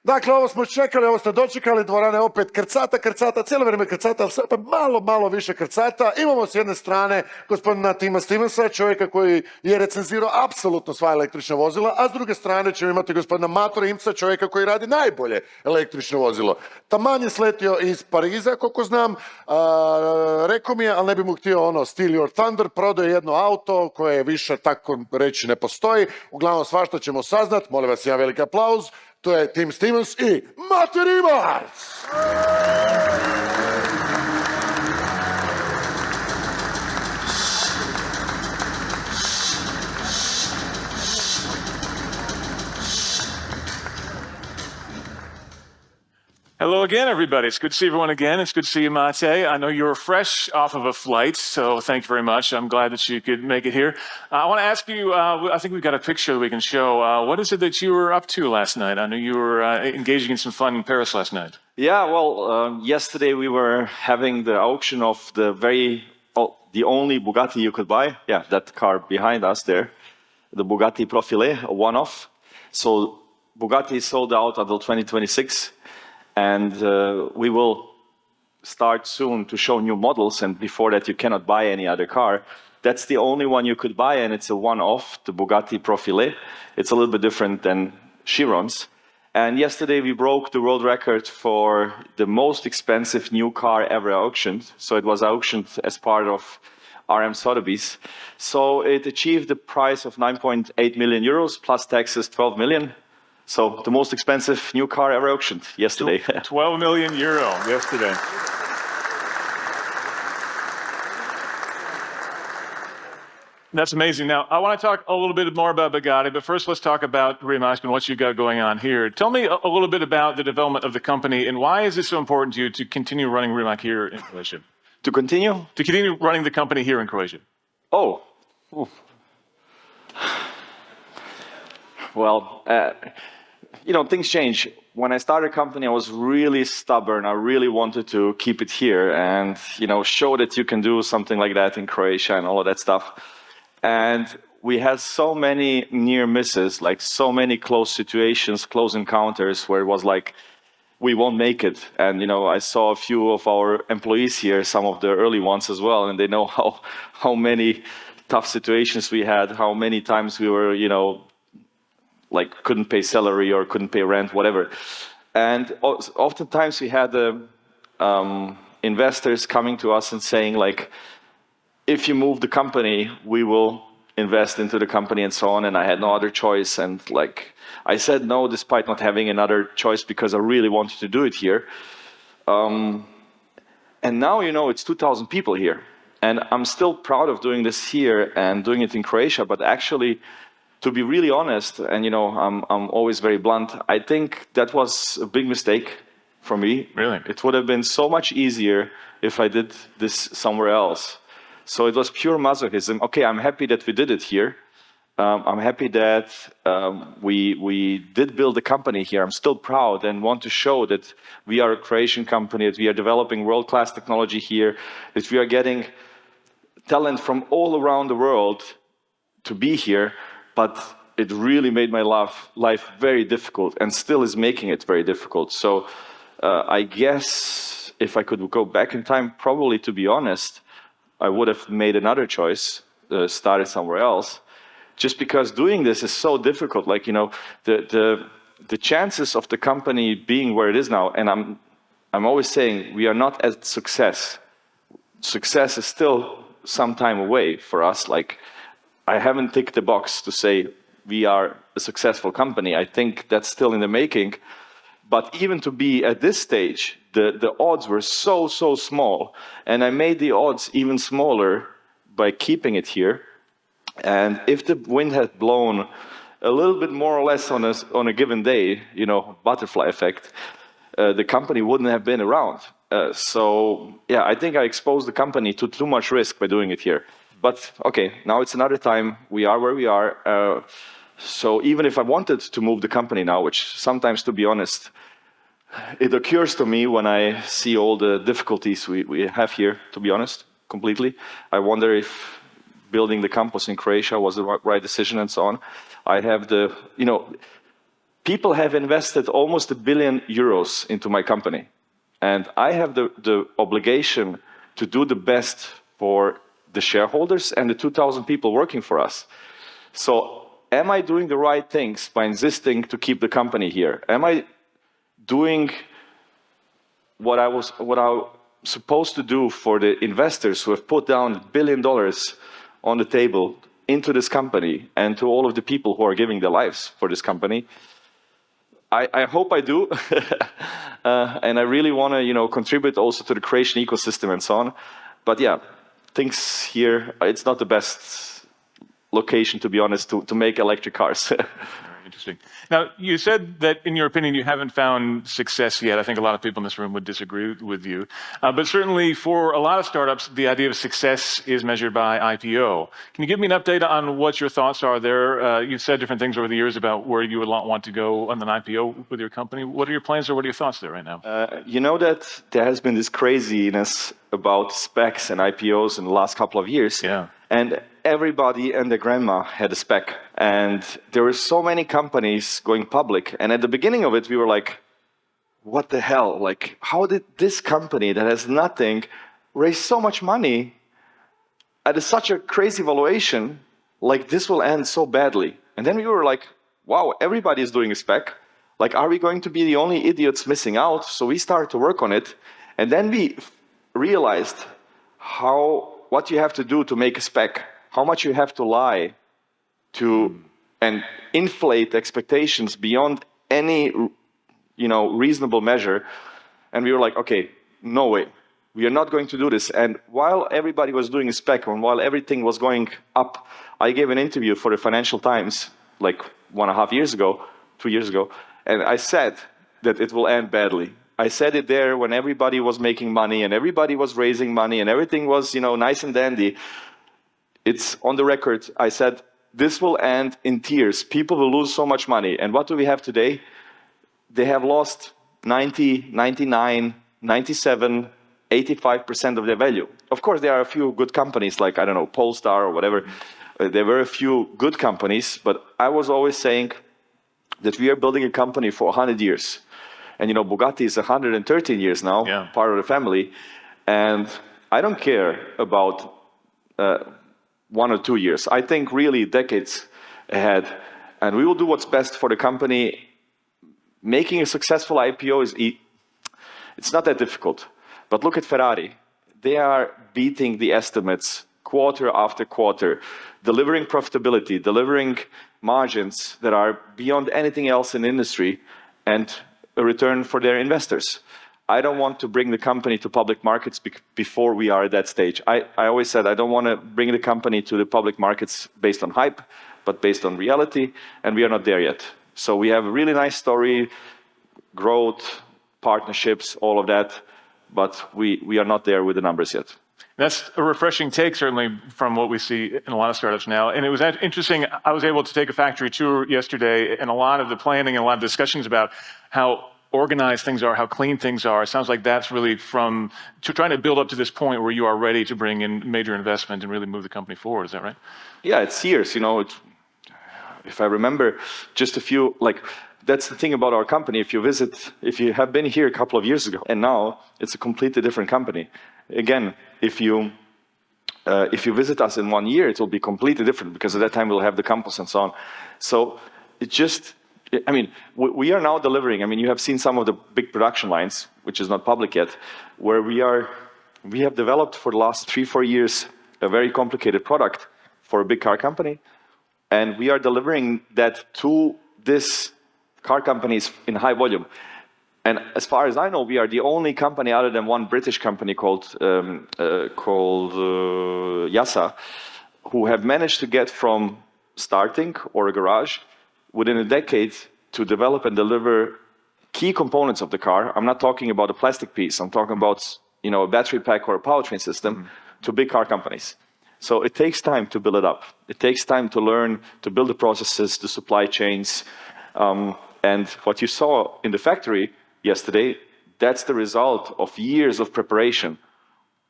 Dakle, ovo smo čekali, ovo ste dočekali, dvorane opet krcata, cijelo vrijeme krcata, ali sad malo više krcata. Imamo s jedne strane gospodina Tima Stevensa, čovjeka koji je recenzirao apsolutno sva električna vozila, a s druge strane ćemo imati gospodina Matu Rimca, čovjeka koji radi najbolje električno vozilo. Taman je sletio iz Pariza, koliko znam, rekao mi je, ali ne bi mu htio steal your thunder, prodao je jedno auto koje više tako reći ne postoji. Uglavnom svašta ćemo saznat, molim vas jedan veliki aplauz. To je Tim Stevens i Matu Rimac! Hello again, everybody. It's good to see everyone again. It's good to see you, Mate. I know you were fresh off of a flight, so thank you very much. I'm glad that you could make it here. I want to ask you, I think we've got a picture that we can show. What is it that you were up to last night? I know you were engaging in some fun in Paris last night. Yeah, well, yesterday we were having the auction of the only Bugatti you could buy. Yeah, that car behind us there, the Bugatti Profile, a one-off. So Bugatti is sold out until 2026. And we will start soon to show new models, and before that you cannot buy any other car. That's the only one you could buy, and it's a one-off, the Bugatti Profile. It's a little bit different than Chiron's. And yesterday we broke the world record for the most expensive new car ever auctioned. So it was auctioned as part of RM Sotheby's. So it achieved the price of 9.8 million euros, plus taxes 12 million. So the most expensive new car ever auctioned yesterday. 12 million euro yesterday. That's amazing. Now, I want to talk a little bit more about Bugatti, but first let's talk about Rimac and what you got going on here. Tell me a little bit about the development of the company, and why is it so important to you to continue running Rimac here in Croatia? To continue? To continue running the company here in Croatia. Oh. Ooh. Well, things change. When I started a company, I was really stubborn. I really wanted to keep it here and, show that you can do something like that in Croatia and all of that stuff. And we had so many near misses, like so many close situations, close encounters where it was like, we won't make it. And, I saw a few of our employees here, some of the early ones as well, and they know how many tough situations we had, how many times we were, couldn't pay salary or couldn't pay rent, whatever. And oftentimes we had investors coming to us and saying, if you move the company, we will invest into the company and so on. And I had no other choice. And I said no, despite not having another choice, because I really wanted to do it here. And now, it's 2,000 people here. And I'm still proud of doing this here and doing it in Croatia, but actually, to be really honest, and I'm always very blunt, I think that was a big mistake for me. Really? It would have been so much easier if I did this somewhere else. So it was pure masochism. Okay, I'm happy that we did it here. I'm happy that we did build a company here. I'm still proud and want to show that we are a Croatian company, that we are developing world-class technology here, that we are getting talent from all around the world to be here. But it really made my life very difficult, and still is making it very difficult. So I guess if I could go back in time, probably, to be honest, I would have made another choice, started somewhere else, just because doing this is so difficult. The chances of the company being where it is now, and I'm always saying we are not at success. Success is still some time away for us. I haven't ticked the box to say we are a successful company. I think that's still in the making. But even to be at this stage, the odds were so small. And I made the odds even smaller by keeping it here. And if the wind had blown a little bit more or less on a given day, butterfly effect, the company wouldn't have been around. I think I exposed the company to too much risk by doing it here. But okay, now it's another time. We are where we are. So even if I wanted to move the company now, which sometimes, to be honest, it occurs to me when I see all the difficulties we have here, to be honest, completely. I wonder if building the campus in Croatia was the right decision and so on. I have people have invested almost €1 billion into my company. And I have the obligation to do the best for the shareholders and the 2,000 people working for us. So am I doing the right things by insisting to keep the company here? Am I doing what I was supposed to do for the investors who have put down $1 billion on the table into this company, and to all of the people who are giving their lives for this company? I hope I do. And I really want to, contribute also to the Croatian ecosystem and so on. But yeah, things here, it's not the best location, to be honest, to make electric cars. Very interesting. Now, you said that, in your opinion, you haven't found success yet. I think a lot of people in this room would disagree with you. But certainly for a lot of startups, the idea of success is measured by IPO. Can you give me an update on what your thoughts are there? You've said different things over the years about where you would want to go on an IPO with your company. What are your plans, or what are your thoughts there right now? You know that there has been this craziness about specs and IPOs in the last couple of years. Yeah. And everybody and their grandma had a spec. And there were so many companies going public. And at the beginning of it, we were like, what the hell? Like, how did this company that has nothing raise so much money at such a crazy valuation? Like, this will end so badly. And then we were like, wow, everybody is doing a spec. Like, are we going to be the only idiots missing out? So we started to work on it. And then we realized what you have to do to make a spec, how much you have to lie to and inflate expectations beyond any reasonable measure. And we were like, okay, no way, we are not going to do this. And while everybody was doing a spec, and while everything was going up, I gave an interview for the Financial Times like 1.5 years ago, 2 years ago, and I said that it will end badly. I said it there when everybody was making money and everybody was raising money and everything was, nice and dandy. It's on the record. I said, this will end in tears. People will lose so much money. And what do we have today? They have lost 90, 99, 97, 85% of their value. Of course, there are a few good companies like, I don't know, Polestar or whatever. There were a few good companies, but I was always saying that we are building a company for 100 years. And Bugatti is 113 years now, yeah, part of the family. And I don't care about 1 or 2 years. I think really decades ahead. And we will do what's best for the company. Making a successful IPO it's not that difficult. But look at Ferrari. They are beating the estimates quarter after quarter, delivering profitability, delivering margins that are beyond anything else in the industry, and a return for their investors. I don't want to bring the company to public markets before we are at that stage. I always said I don't want to bring the company to the public markets based on hype, but based on reality, and we are not there yet. So we have a really nice story, growth, partnerships, all of that, but we are not there with the numbers yet. That's a refreshing take, certainly, from what we see in a lot of startups now. And it was interesting. I was able to take a factory tour yesterday, and a lot of the planning and a lot of discussions about how organized things are, how clean things are. It sounds like that's really trying to build up to this point where you are ready to bring in major investment and really move the company forward. Is that right? Yeah, it's years. If I remember just a few, that's the thing about our company. If you have been here a couple of years ago, and now it's a completely different company. Again, if you visit us in 1 year, it will be completely different, because at that time we'll have the campus and so on. So we are now delivering. You have seen some of the big production lines, which is not public yet, where we have developed for the last 3-4 years a very complicated product for a big car company, and we are delivering that to this car companies in high volume. And as far as I know, we are the only company other than one British company called Yasa, who have managed to get from starting or a garage within a decade to develop and deliver key components of the car. I'm not talking about a plastic piece. I'm talking about a battery pack or a powertrain system to big car companies. So it takes time to build it up. It takes time to learn, to build the processes, the supply chains. And what you saw in the factory yesterday, that's the result of years of preparation.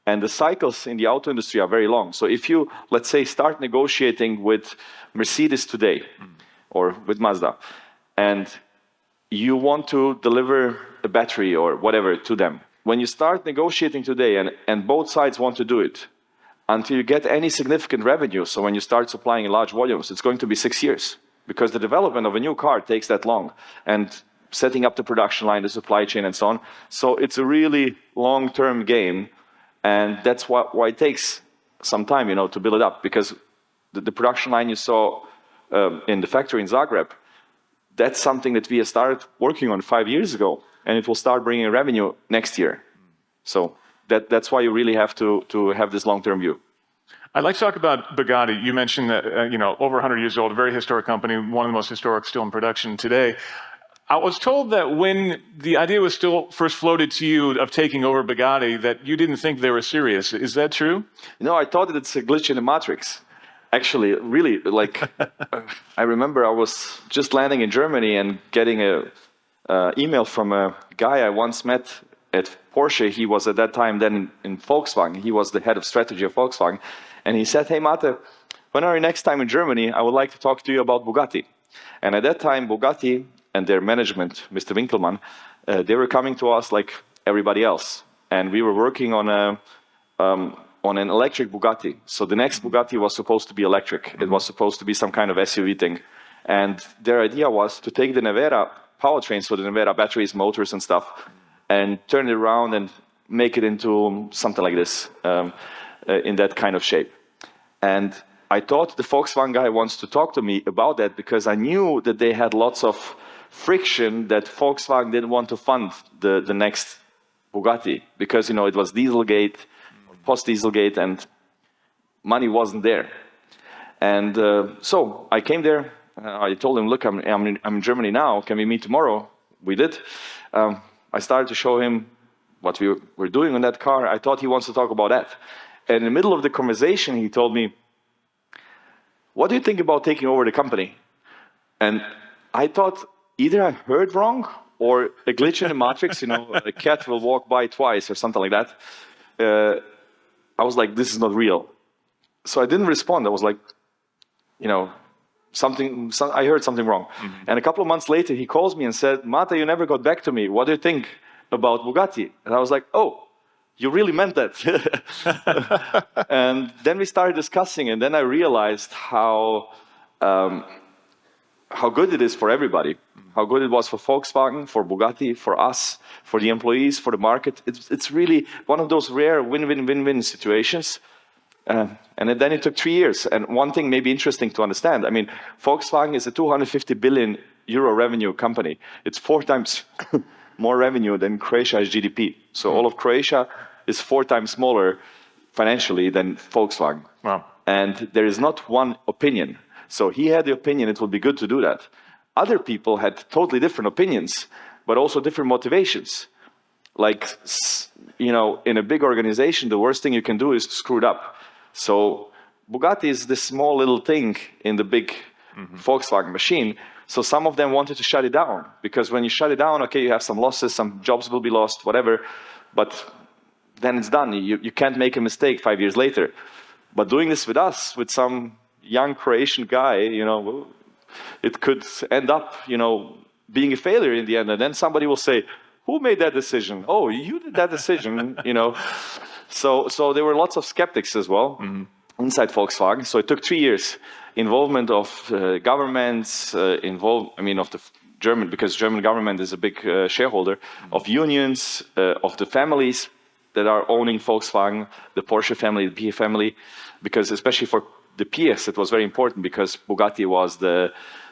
And the cycles in the auto industry are very long. So if you, let's say, start negotiating with Mercedes today, or with Mazda, and you want to deliver a battery or whatever to them, when you start negotiating today and both sides want to do it, until you get any significant revenue, so when you start supplying in large volumes, it's going to be 6 years, because the development of a new car takes that long, and setting up the production line, the supply chain, and so on. So it's a really long-term game, and that's why it takes some time, to build it up, because the production line you saw in the factory in Zagreb, that's something that we have started working on 5 years ago, and it will start bringing revenue next year. So that's why you really have to have this long-term view. I'd like to talk about Bugatti. You mentioned that, over 100 years old, a very historic company, one of the most historic still in production today. I was told that when the idea was still first floated to you of taking over Bugatti, that you didn't think they were serious. Is that true? No, I thought that it's a glitch in the matrix. Actually, really, I remember I was just landing in Germany and getting a email from a guy I once met at Porsche. He was at that time then in Volkswagen. He was the head of strategy of Volkswagen. And he said, "Hey, Mate, when are you next time in Germany? I would like to talk to you about Bugatti." And at that time, Bugatti and their management, Mr. Winkelmann, they were coming to us like everybody else. And we were working on an electric Bugatti. So the next Bugatti was supposed to be electric. It was supposed to be some kind of SUV thing. And their idea was to take the Nevera powertrain, so the Nevera batteries, motors and stuff, and turn it around and make it into something like this, in that kind of shape. And I thought the Volkswagen guy wants to talk to me about that, because I knew that they had lots of friction, that Volkswagen didn't want to fund the next Bugatti, because it was Dieselgate, post-Dieselgate, and money wasn't there. And so I came there. I told him, "Look, I'm in Germany now. Can we meet tomorrow?" We did. I started to show him what we were doing on that car. I thought he wants to talk about that. And in the middle of the conversation, he told me, "What do you think about taking over the company?" And I thought either I heard wrong or a glitch in the matrix, a cat will walk by twice or something like that. I was like, this is not real. So I didn't respond. I was like, I heard something wrong. Mm-hmm. And a couple of months later, he calls me and said, "Mate, you never got back to me. What do you think about Bugatti?" And I was like, "Oh, you really meant that." And then we started discussing, and then I realized how good it is for everybody. How good it was for Volkswagen, for Bugatti, for us, for the employees, for the market. It's really one of those rare win-win-win-win situations. And then it took 3 years. And one thing may be interesting to understand. I mean, Volkswagen is a 250 billion euro revenue company. It's 4 times more revenue than Croatia's GDP. So all of Croatia is 4 times smaller financially than Volkswagen. Wow. And there is not one opinion. So he had the opinion it would be good to do that. Other people had totally different opinions, but also different motivations. Like, in a big organization, the worst thing you can do is to screw it up. So Bugatti is this small little thing in the big Volkswagen machine. So some of them wanted to shut it down, because when you shut it down, okay, you have some losses, some jobs will be lost, whatever, but then it's done. You can't make a mistake 5 years later. But doing this with us, with some young Croatian guy, it could end up, being a failure in the end. And then somebody will say, "Who made that decision?" "Oh, you did that decision," So there were lots of skeptics as well inside Volkswagen. So it took 3 years. Involvement of governments, of the German, because German government is a big shareholder, of unions, of the families that are owning Volkswagen, the Porsche family, the PF family, because especially for the Piechs, it was very important, because Bugatti was the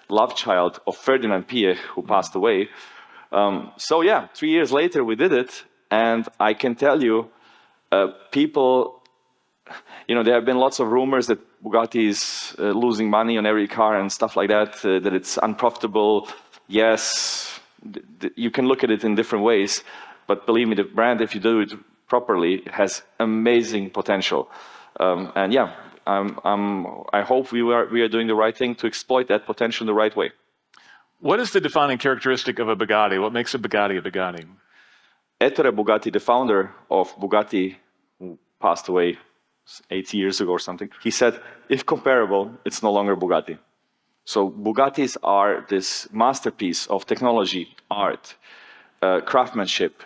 love child of Ferdinand Piech, who passed away. 3 years later we did it, and I can tell you, people, there have been lots of rumors that Bugatti is losing money on every car and stuff like that, that it's unprofitable. Yes, you can look at it in different ways, but believe me, the brand, if you do it properly, has amazing potential. I hope we are doing the right thing to exploit that potential in the right way. What is the defining characteristic of a Bugatti? What makes a Bugatti a Bugatti? Ettore Bugatti, the founder of Bugatti, who passed away 80 years ago or something. He said, if comparable, it's no longer Bugatti. So Bugattis are this masterpiece of technology, art, craftsmanship,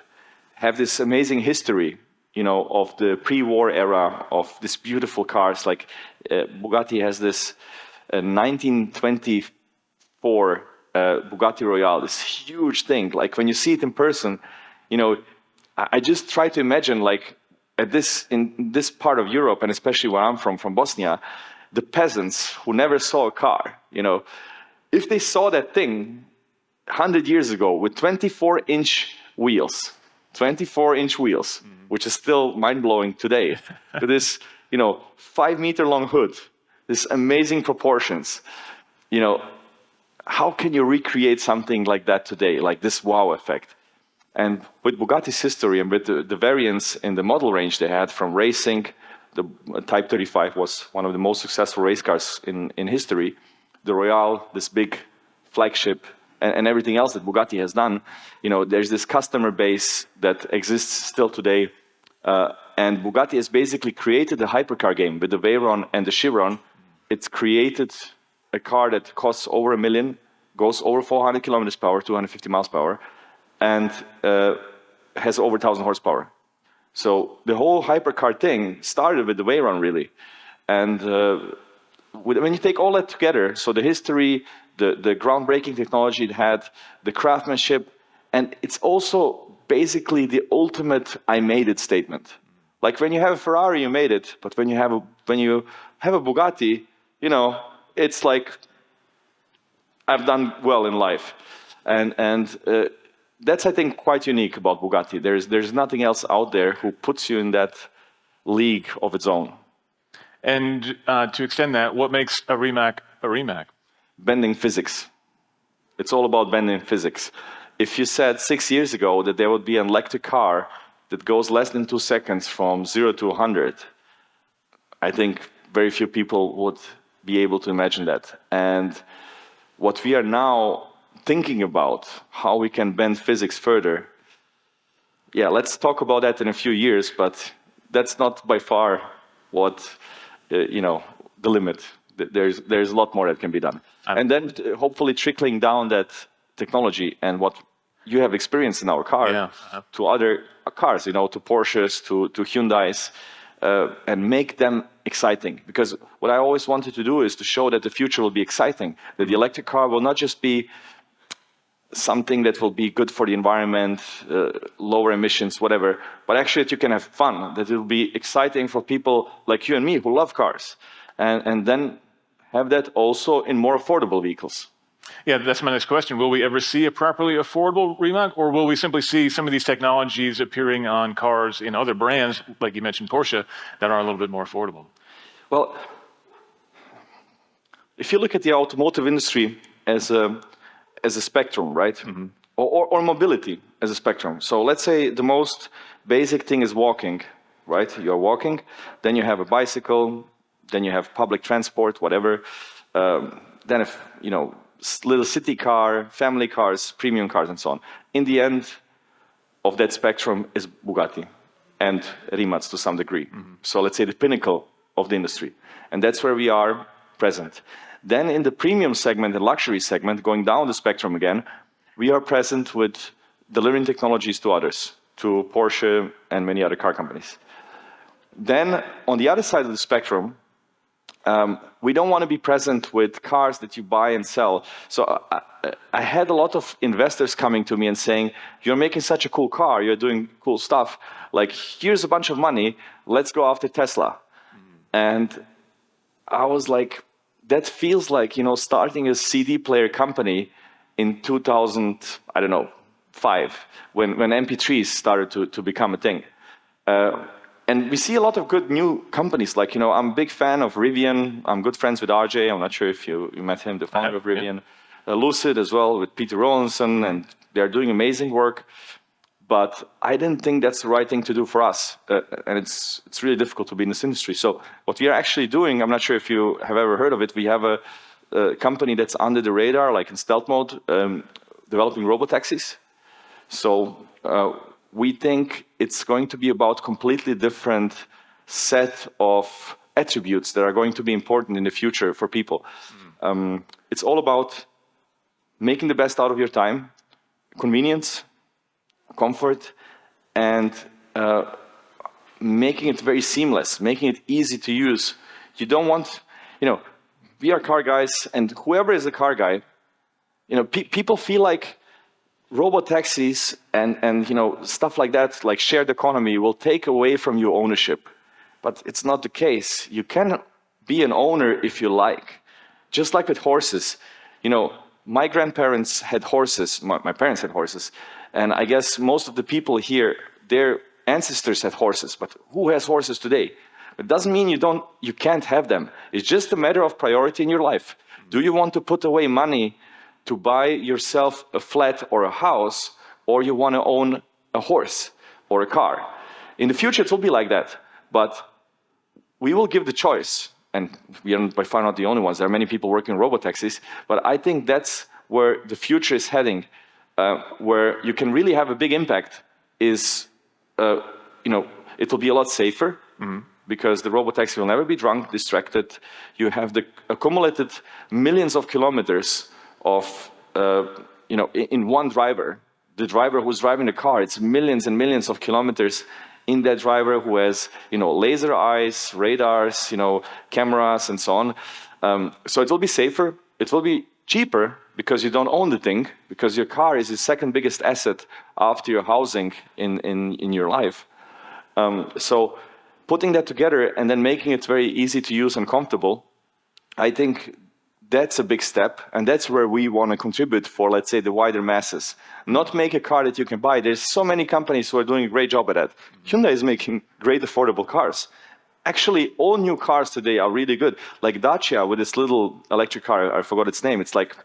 have this amazing history, you know, of the pre-war era of these beautiful cars. Like Bugatti has this 1924 Bugatti Royale, this huge thing. Like when you see it in person, you know, I just try to imagine, like in this part of Europe, and especially where I'm from Bosnia, the peasants who never saw a car, you know, if they saw that thing 100 years ago with 24-inch wheels, 24-inch wheels, which is still mind-blowing today, with this, you know, 5-meter-long hood, this amazing proportions, you know, how can you recreate something like that today, like this wow effect? And with Bugatti's history and with the variants in the model range they had from racing, the Type 35 was one of the most successful race cars in history. The Royale, this big flagship, and everything else that Bugatti has done, you know, there's this customer base that exists still today. And Bugatti has basically created a hypercar game with the Veyron and the Chiron. It's created a car that costs over $1 million, goes over 400 kilometers per hour, 250 miles per hour, and has over 1,000 horsepower. So the whole hypercar thing started with the Veyron, really. And when you take all that together, so the history, the groundbreaking technology it had, the craftsmanship, and it's also basically the ultimate "I made it" statement. Like when you have a Ferrari, you made it, but when you have a Bugatti, you know, it's like I've done well in life, and that's, I think, quite unique about Bugatti. There's nothing else out there who puts you in that league of its own. And to extend that, what makes a Rimac a Rimac? Bending physics. It's all about bending physics. If you said 6 years ago that there would be an electric car that goes less than 2 seconds from 0 to 100, I think very few people would be able to imagine that. And what we are now thinking about, how we can bend physics further, yeah, let's talk about that in a few years, but that's not by far what, you know, the limit. There's a lot more that can be done. And then hopefully trickling down that technology and what you have experienced in our car to other cars, you know, to Porsches, to Hyundais, and make them exciting. Because what I always wanted to do is to show that the future will be exciting, that the electric car will not just be something that will be good for the environment, lower emissions, whatever, but actually that you can have fun, that it will be exciting for people like you and me who love cars, and then have that also in more affordable vehicles. Yeah, that's my next question. Will we ever see a properly affordable Rimac, or will we simply see some of these technologies appearing on cars in other brands, like you mentioned Porsche, that are a little bit more affordable? Well, if you look at the automotive industry as a spectrum, right? Mm-hmm. Or mobility as a spectrum. So let's say the most basic thing is walking, right? You're walking, then you have a bicycle, then you have public transport, whatever. Then if, you know, little city car, family cars, premium cars, and so on. In the end of that spectrum is Bugatti and Rimac to some degree. Mm-hmm. So let's say the pinnacle of the industry. And that's where we are present. Then in the premium segment and luxury segment, going down the spectrum again, we are present with delivering technologies to others, to Porsche and many other car companies. Then on the other side of the spectrum, we don't want to be present with cars that you buy and sell. So I had a lot of investors coming to me and saying, you're making such a cool car, you're doing cool stuff, like here's a bunch of money, let's go after Tesla. Mm-hmm. And I was like, that feels like, you know, starting a CD player company in 2005, when MP3s started to become a thing. And we see a lot of good new companies, like, you know, I'm a big fan of Rivian. I'm good friends with RJ. I'm not sure if you met him, the founder of Rivian. Yeah. Lucid as well, with Peter Rawlinson, and they're doing amazing work. But I didn't think that's the right thing to do for us. And it's really difficult to be in this industry. So what we are actually doing, I'm not sure if you have ever heard of it, we have a company that's under the radar, like in stealth mode, developing robotaxis. So we think it's going to be about completely different set of attributes that are going to be important in the future for people. It's all about making the best out of your time, convenience, comfort, and making it very seamless, making it easy to use. You don't want, we are car guys, and whoever is a car guy, people feel like robot taxis and stuff like that, like shared economy, will take away from you ownership. But it's not the case. You can be an owner if you like. Just like with horses. My grandparents had horses, my parents had horses, and I guess most of the people here, their ancestors had horses, but who has horses today? It doesn't mean you can't have them. It's just a matter of priority in your life. Do you want to put away money to buy yourself a flat or a house, or you want to own a horse or a car? In the future, it will be like that, but we will give the choice. And we are by far not the only ones. There are many people working in robotaxis, but I think that's where the future is heading, where you can really have a big impact. Is it will be a lot safer because the robotaxi will never be drunk, distracted. You have the accumulated millions of kilometers of in one driver. The driver who's driving the car, it's millions and millions of kilometers in that driver who has, laser eyes, radars, cameras, and so on. So it will be safer. It will be cheaper because you don't own the thing, because your car is the second biggest asset after your housing in your life. So putting that together and then making it very easy to use and comfortable, I think that's a big step, and that's where we want to contribute for, let's say, the wider masses. Not make a car that you can buy. There's so many companies who are doing a great job at that. Hyundai is making great affordable cars. Actually, all new cars today are really good. Like Dacia with this little electric car, I forgot its name. It's like,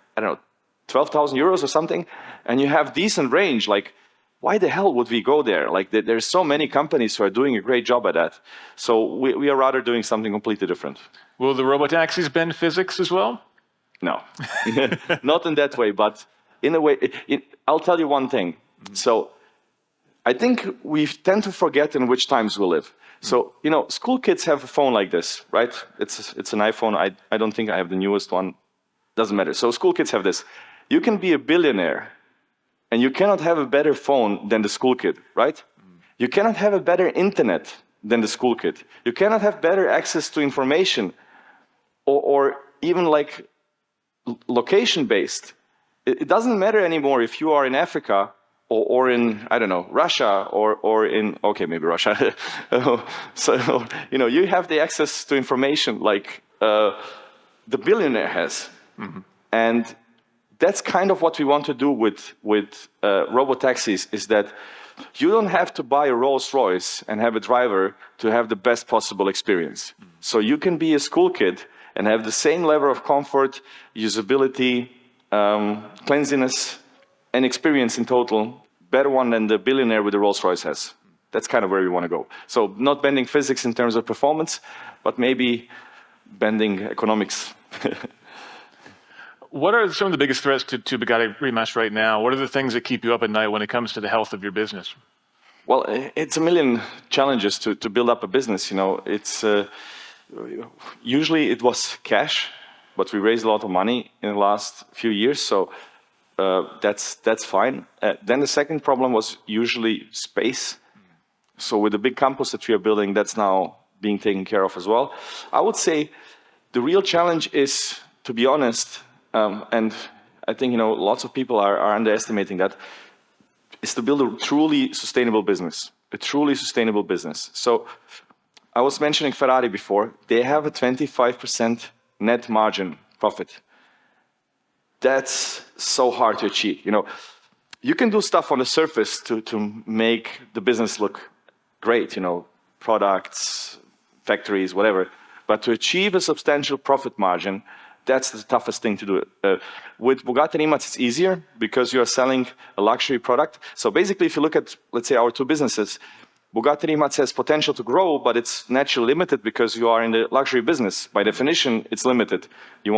12,000 euros or something. And you have decent range. Like, why the hell would we go there? Like, there's so many companies who are doing a great job at that. So we are rather doing something completely different. Will the robotaxis bend physics as well? No, not in that way, but in a way, I'll tell you one thing. So I think we tend to forget in which times we live. So, school kids have a phone like this, right? It's an iPhone. I don't think I have the newest one. Doesn't matter. So school kids have this. You can be a billionaire and you cannot have a better phone than the school kid, right? You cannot have a better internet than the school kid. You cannot have better access to information or even like location-based. It doesn't matter anymore if you are in Africa or in, I don't know, Russia or in, okay, maybe Russia. So, you have the access to information like the billionaire has. And that's kind of what we want to do with robotaxis, is that you don't have to buy a Rolls Royce and have a driver to have the best possible experience. So you can be a school kid and have the same level of comfort, usability, cleanliness, and experience in total, better one than the billionaire with the Rolls Royce has. That's kind of where we want to go. So not bending physics in terms of performance, but maybe bending economics. What are some of the biggest threats to Bugatti Rimac right now? What are the things that keep you up at night when it comes to the health of your business? Well, it's a million challenges to build up a business. It's usually it was cash, but we raised a lot of money in the last few years, so that's fine. Then the second problem was usually space. So with the big campus that we are building, that's now being taken care of as well. I would say the real challenge is, to be honest, and I think lots of people are underestimating that, is to build a truly sustainable business. A truly sustainable business. So I was mentioning Ferrari before. They have a 25% net margin profit. That's so hard to achieve. You can do stuff on the surface to make the business look great, products, factories, whatever. But to achieve a substantial profit margin, that's the toughest thing to do. With Bugatti Rimac, it's easier because you are selling a luxury product. So basically, if you look at, let's say, our two businesses, Bugatti Rimac has potential to grow, but it's naturally limited because you are in the luxury business. By definition, it's limited. You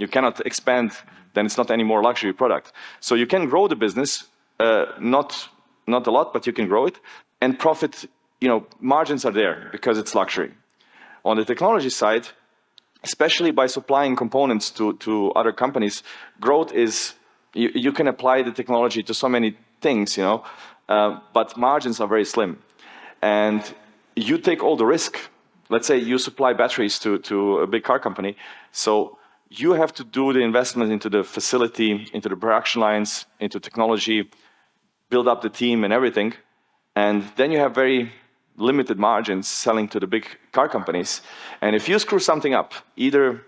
cannot expand, then it's not any more luxury product. So you can grow the business, not a lot, but you can grow it. And profit margins are there because it's luxury. On the technology side, especially by supplying components to other companies, growth is, you can apply the technology to so many things, but margins are very slim. And you take all the risk. Let's say you supply batteries to a big car company, so you have to do the investment into the facility, into the production lines, into technology, build up the team and everything, and then you have very limited margins selling to the big car companies. And if you screw something up, either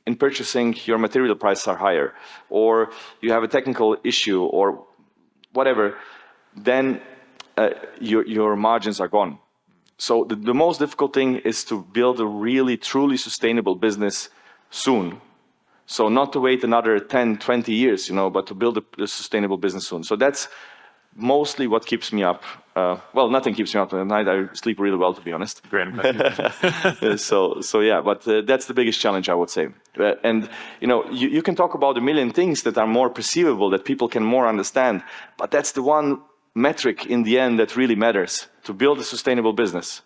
in purchasing, your material prices are higher, or you have a technical issue, or whatever, then your margins are gone. So the most difficult thing is to build a really, truly sustainable business soon. So not to wait another 10, 20 years, but to build a sustainable business soon. So that's mostly what keeps me up. Well, nothing keeps me up at night. I sleep really well, to be honest. So yeah, but that's the biggest challenge, I would say. And you can talk about a million things that are more perceivable, that people can more understand, but that's the one metric in the end that really matters, to build a sustainable business.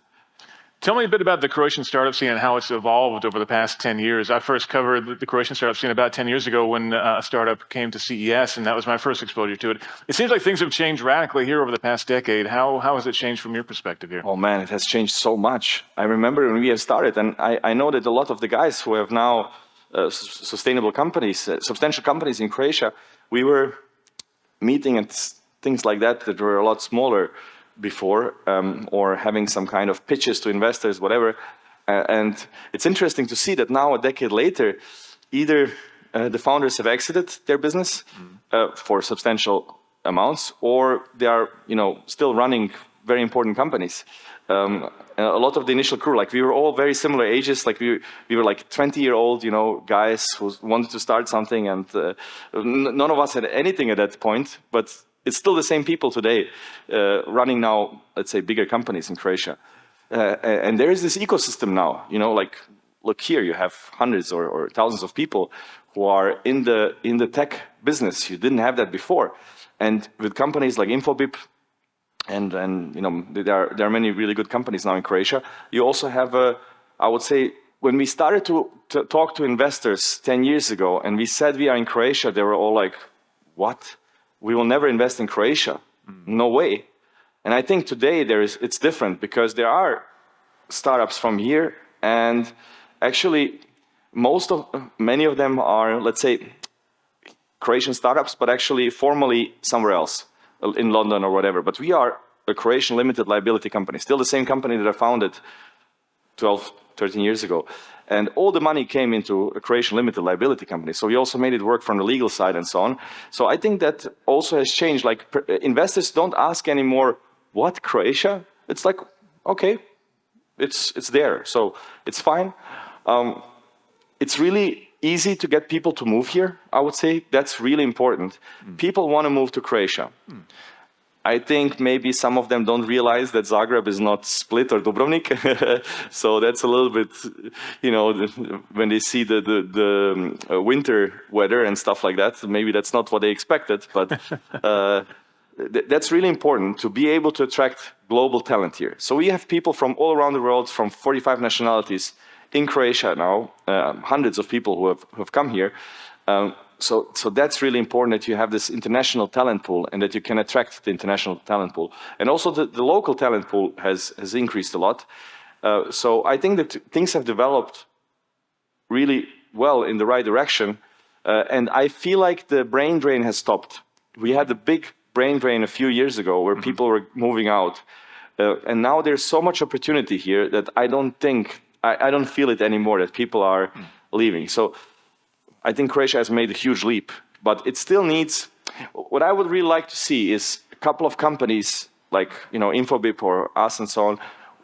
Tell me a bit about the Croatian startup scene and how it's evolved over the past 10 years. I first covered the Croatian startup scene about 10 years ago when a startup came to CES, and that was my first exposure to it. It seems like things have changed radically here over the past decade. How has it changed from your perspective here? Oh man, it has changed so much. I remember when we have started, and I know that a lot of the guys who have now sustainable companies, substantial companies in Croatia, we were meeting at things like that were a lot smaller before, or having some kind of pitches to investors, whatever. And it's interesting to see that now, a decade later, either the founders have exited their business for substantial amounts, or they are, still running very important companies. A lot of the initial crew, like we were all very similar ages, like we were like 20-year-old, guys who wanted to start something, and none of us had anything at that point, but it's still the same people today running now, let's say, bigger companies in Croatia. And there is this ecosystem now, like, look here, you have hundreds or thousands of people who are in the tech business. You didn't have that before. And with companies like Infobip, and there are many really good companies now in Croatia, you also have I would say, when we started to talk to investors 10 years ago, and we said we are in Croatia, they were all like, what? We will never invest in Croatia. No way. And I think today it's different, because there are startups from here, and actually many of them are, let's say, Croatian startups, but actually formally somewhere else, in London or whatever. But we are a Croatian limited liability company, still the same company that I founded 12, 13 years ago. And all the money came into a Croatian limited liability company. So we also made it work from the legal side and so on. So I think that also has changed. Like, investors don't ask anymore, what, Croatia? It's like, okay, it's there. So it's fine. It's really easy to get people to move here, I would say. That's really important. People want to move to Croatia. I think maybe some of them don't realize that Zagreb is not Split or Dubrovnik. So that's a little bit, when they see the winter weather and stuff like that, maybe that's not what they expected. But that's really important, to be able to attract global talent here. So we have people from all around the world, from 45 nationalities in Croatia now, hundreds of people who have come here. So that's really important, that you have this international talent pool, and that you can attract the international talent pool. And also the local talent pool has increased a lot. So I think that things have developed really well in the right direction. And I feel like the brain drain has stopped. We had a big brain drain a few years ago where people were moving out. And now there's so much opportunity here that I don't feel it anymore, that people are leaving. So I think Croatia has made a huge leap, but it still needs, what I would really like to see is a couple of companies like, Infobip or us and so on,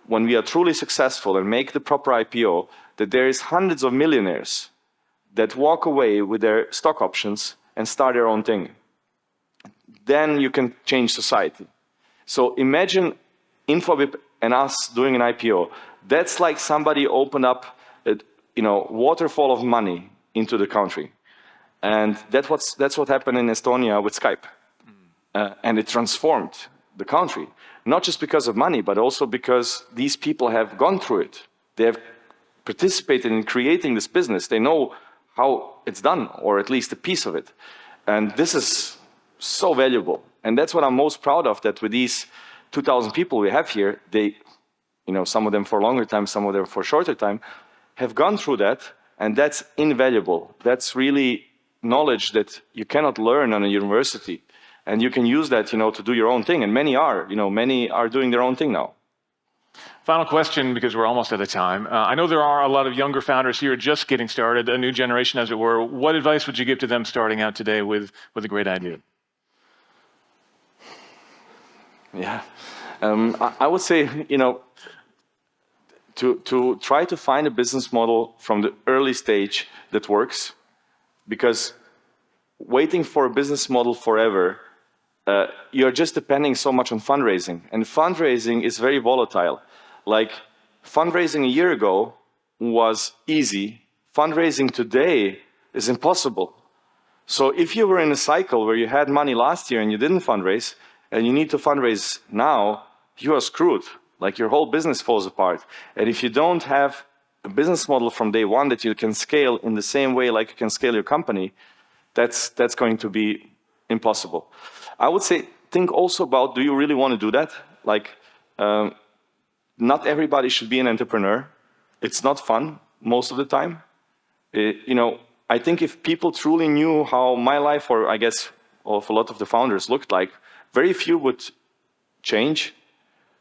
when we are truly successful and make the proper IPO, that there is hundreds of millionaires that walk away with their stock options and start their own thing. Then you can change society. So imagine Infobip and us doing an IPO. That's like somebody opened up a waterfall of money into the country. And that's what happened in Estonia with Skype. And it transformed the country. Not just because of money, but also because these people have gone through it. They have participated in creating this business. They know how it's done, or at least a piece of it. And this is so valuable. And that's what I'm most proud of, that with these 2,000 people we have here, they, some of them for a longer time, some of them for a shorter time, have gone through that, and that's invaluable. That's really knowledge that you cannot learn on a university. And you can use that, to do your own thing. And many are doing their own thing now. Final question, because we're almost out of time. I know there are a lot of younger founders here just getting started, a new generation, as it were. What advice would you give to them starting out today with a great idea? Yeah, I would say, to try to find a business model from the early stage that works, because waiting for a business model forever, you're just depending so much on fundraising, and fundraising is very volatile. Like, fundraising a year ago was easy. Fundraising today is impossible. So if you were in a cycle where you had money last year and you didn't fundraise, and you need to fundraise now, you are screwed. Like, your whole business falls apart. And if you don't have a business model from day one that you can scale in the same way like you can scale your company, that's going to be impossible. I would say, think also about, do you really want to do that? Like, not everybody should be an entrepreneur. It's not fun most of the time. I think if people truly knew how my life, or I guess of a lot of the founders, looked like, very few would change.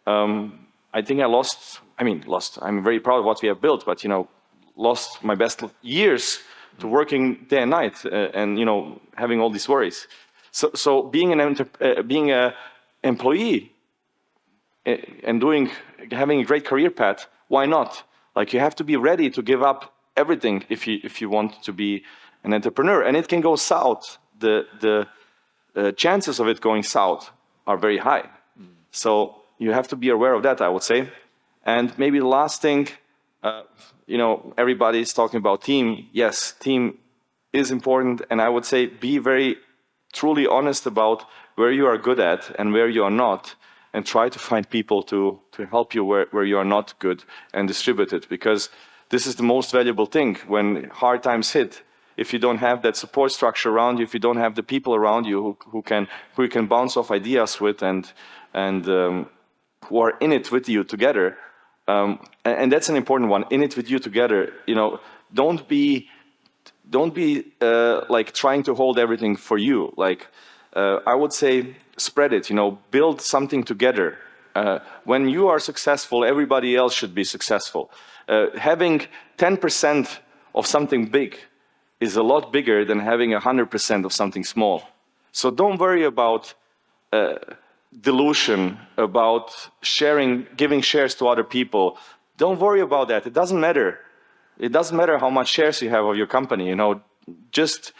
I think I'm very proud of what we have built, but lost my best years to working day and night, and having all these worries. So being an employee and having a great career path, why not? Like, you have to be ready to give up everything if you want to be an entrepreneur, and it can go south. The chances of it going south are very high. So you have to be aware of that, I would say. And maybe the last thing, everybody is talking about team. Yes, team is important, and I would say be very truly honest about where you are good at and where you are not, and try to find people to help you where you are not good, and distribute it, because this is the most valuable thing when hard times hit. If you don't have that support structure around you, if you don't have the people around you who you can bounce off ideas with, and who are in it with you together, and that's an important one. In it with you together. Don't be like trying to hold everything for you. Like, I would say, spread it. Build something together. When you are successful, everybody else should be successful. Having 10% of something big is a lot bigger than having 100% of something small. So don't worry about dilution, about giving shares to other people. Don't worry about that. It doesn't matter. It doesn't matter how much shares you have of your company. Just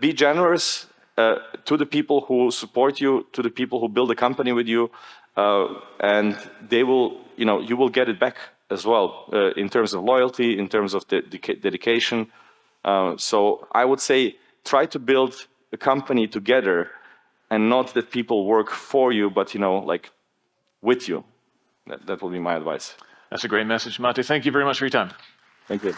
be generous to the people who support you, to the people who build a company with you, and they will, you will get it back as well, in terms of loyalty, in terms of dedication. So I would say, try to build a company together, and not that people work for you, but like with you. That will be my advice. That's a great message, Matu. Thank you very much for your time. Thank you.